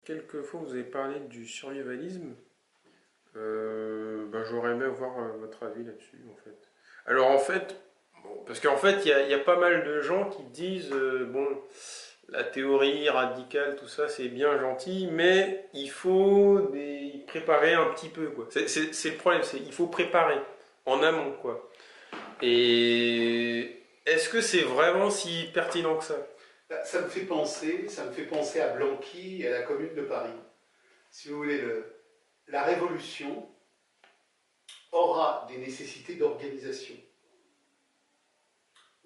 Quelques fois, vous avez parlé du survivalisme. J'aurais aimé avoir votre avis là-dessus, en fait. Alors, en fait, bon, parce qu'en fait, il y a pas mal de gens qui disent, bon, la théorie radicale, tout ça, c'est bien gentil, mais il faut préparer un petit peu, quoi. C'est le problème, il faut préparer en amont, quoi. Et est-ce que c'est vraiment si pertinent que ça? Ça me fait penser à Blanqui et à la Commune de Paris. Si vous voulez, la révolution aura des nécessités d'organisation.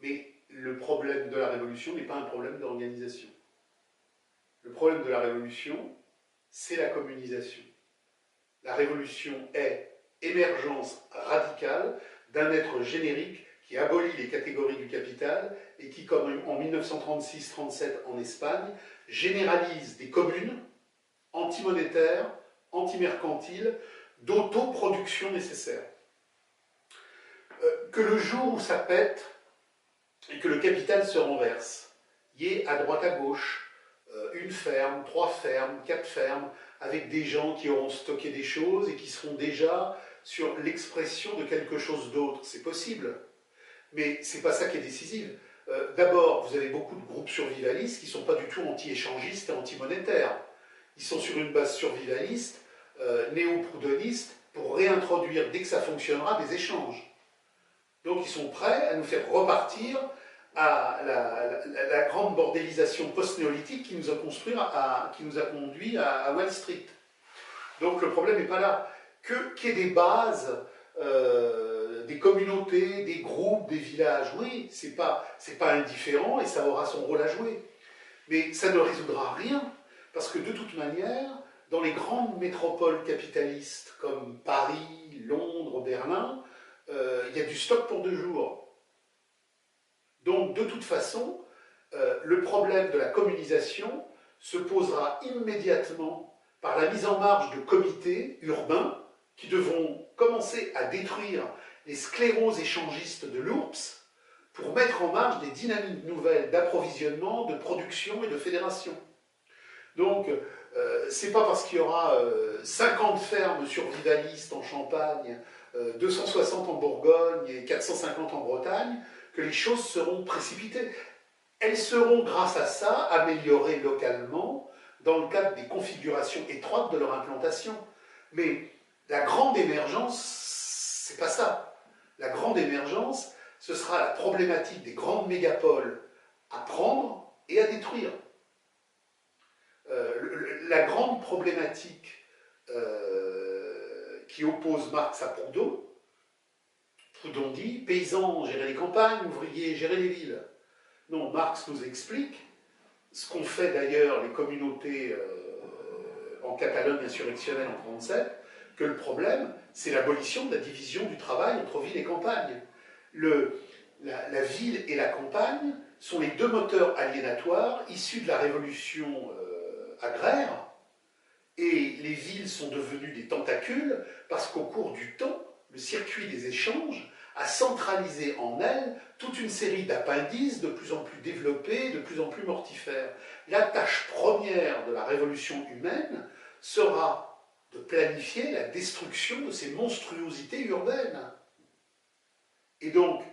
Mais le problème de la révolution n'est pas un problème d'organisation. Le problème de la révolution, c'est la communisation. La révolution est émergence radicale d'un être générique qui abolit les catégories du capital et qui, comme en 1936-37 en Espagne, généralise des communes antimonétaires, antimercantiles, d'autoproduction nécessaire. Que le jour où ça pète et que le capital se renverse, il y ait à droite à gauche une ferme, 3 fermes, 4 fermes, avec des gens qui auront stocké des choses et qui seront déjà sur l'expression de quelque chose d'autre. C'est possible, mais c'est pas ça qui est décisif. D'abord, vous avez beaucoup de groupes survivalistes qui ne sont pas du tout anti-échangistes et anti-monétaires. Ils sont sur une base survivaliste, néo-proudhoniste, pour réintroduire, dès que ça fonctionnera, des échanges. Donc ils sont prêts à nous faire repartir à la grande bordélisation post-néolithique qui nous a conduit à Wall Street. Donc le problème n'est pas là. Qu'il y ait des bases, des communautés, des groupes, des villages, oui, c'est pas indifférent et ça aura son rôle à jouer. Mais ça ne résoudra rien, parce que de toute manière, dans les grandes métropoles capitalistes comme Paris, Londres, Berlin, il y a du stock pour 2 jours. Donc de toute façon, le problème de la communisation se posera immédiatement par la mise en marche de comités urbains qui devront commencer à détruire les scléroses échangistes de l'URPS pour mettre en marche des dynamiques nouvelles d'approvisionnement, de production et de fédération. Donc, c'est pas parce qu'il y aura 50 fermes survivalistes en Champagne, 260 en Bourgogne et 450 en Bretagne que les choses seront précipitées. Elles seront, grâce à ça, améliorées localement dans le cadre des configurations étroites de leur implantation. Mais la grande émergence, c'est pas ça. La grande émergence, ce sera la problématique des grandes mégapoles à prendre et à détruire. La grande problématique qui oppose Marx à Proudhon, Proudhon dit « paysans, gérez les campagnes, ouvriers, gérez les villes ». Non, Marx nous explique, ce qu'ont fait d'ailleurs les communautés en Catalogne insurrectionnelle en 1937, que le problème, c'est l'abolition de la division du travail entre ville et campagne. La ville et la campagne sont les 2 moteurs aliénatoires issus de la révolution agraire, et les villes sont devenues des tentacules parce qu'au cours du temps, le circuit des échanges a centralisé en elles toute une série d'appendices de plus en plus développés, de plus en plus mortifères. La tâche première de la révolution humaine sera de planifier la destruction de ces monstruosités urbaines. Et donc,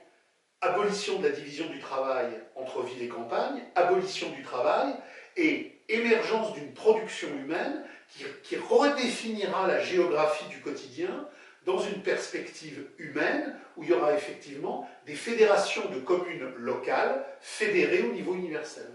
abolition de la division du travail entre ville et campagne, abolition du travail et émergence d'une production humaine qui redéfinira la géographie du quotidien dans une perspective humaine où il y aura effectivement des fédérations de communes locales fédérées au niveau universel.